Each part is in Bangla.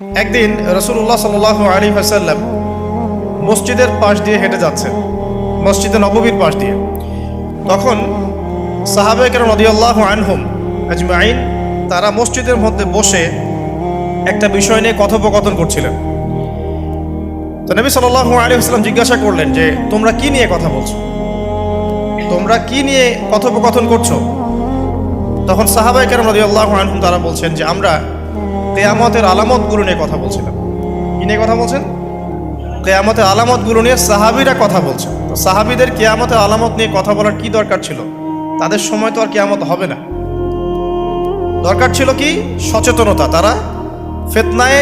একদিন রাসূলুল্লাহ সাল্লাল্লাহু আলাইহি ওয়াসাল্লাম মসজিদের পাশ দিয়ে হেঁটে যাচ্ছেন, মসজিদে নববীর পাশ দিয়ে। তখন সাহাবায়ে কেরাম রাদিয়াল্লাহু আনহুম আজমাইন তারা মসজিদের মধ্যে বসে একটা বিষয় নিয়ে কথোপকথন করছিলেন। তো নবী সাল্লাল্লাহু আলাইহি ওয়াসাল্লাম জিজ্ঞাসা করলেন যে তোমরা কি নিয়ে কথা বলছো, তোমরা কি নিয়ে কথোপকথন করছো? তখন সাহাবায়ে কেরাম রাদিয়াল্লাহু আনহুম তারা বলছেন যে আমরা কিয়ামতের আলামতগুলো নিয়ে কথা বলছিলাম। কি নিয়ে কথা বলছেন? কিয়ামতের আলামতগুলো নিয়ে সাহাবীরা কথা বলছেন। তো সাহাবীদের কিয়ামতের আলামত নিয়ে কথা বলার কি দরকার ছিল? তাদের সময় তো আর কিয়ামত হবে না। দরকার ছিল কি? সচেতনতা। তারা ফিতনায়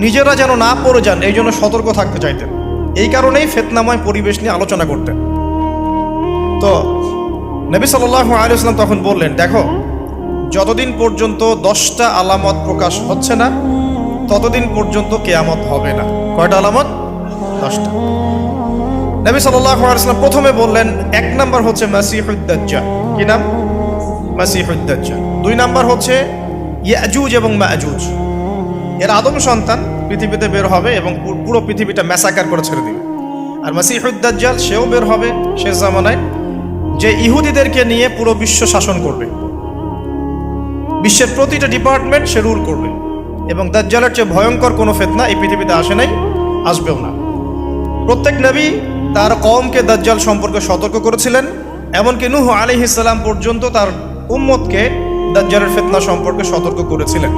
নিজেরা যেন না পড়ে যান, এই জন্য সতর্ক থাকতে চাইতেন। এই কারণেই ফিতনাময় পরিবেশ নিয়ে আলোচনা করতেন। তো নবী সাল্লাল্লাহু আলাইহি ওয়াসাল্লাম তখন বললেন, দেখো, যতদিন পর্যন্ত 10টা আলামত প্রকাশ হচ্ছে না ততদিন পর্যন্ত কিয়ামত হবে না। কয়টা আলামত? 10টা। নবী সাল্লাল্লাহু আলাইহি ওয়াসাল্লাম প্রথমে বললেন 1 নাম্বার হচ্ছে মাসিহুদ দাজ্জাল। কি নাম? মাসিহুদ দাজ্জাল। 2 নাম্বার হচ্ছে ইয়াজুজ এবং মাজুজ। এর আদম সন্তান পৃথিবীতে বের হবে এবং পুরো পৃথিবীটা ম্যাসাকার করে ছেড়ে দিবে। আর মাসিহুদ দাজ্জাল সেও বের হবে শেষ জামানায়, যে ইহুদিদেরকে নিয়ে পুরো বিশ্ব শাসন করবে। বিশ্বের প্রতিটা ডিপার্টমেন্ট সে রুল করবে। এবং দাজ্জালের চেয়ে ভয়ঙ্কর কোনো ফিতনা এই পৃথিবীতে আসে নাই, আসবেও না। প্রত্যেক নবী তার কওমকে দাজ্জাল সম্পর্কে সতর্ক করেছিলেন। এমনকি নূহ আলাইহিস সালাম পর্যন্ত তার উম্মতকে দাজ্জালের ফিতনা সম্পর্কে সতর্ক করেছিলেন।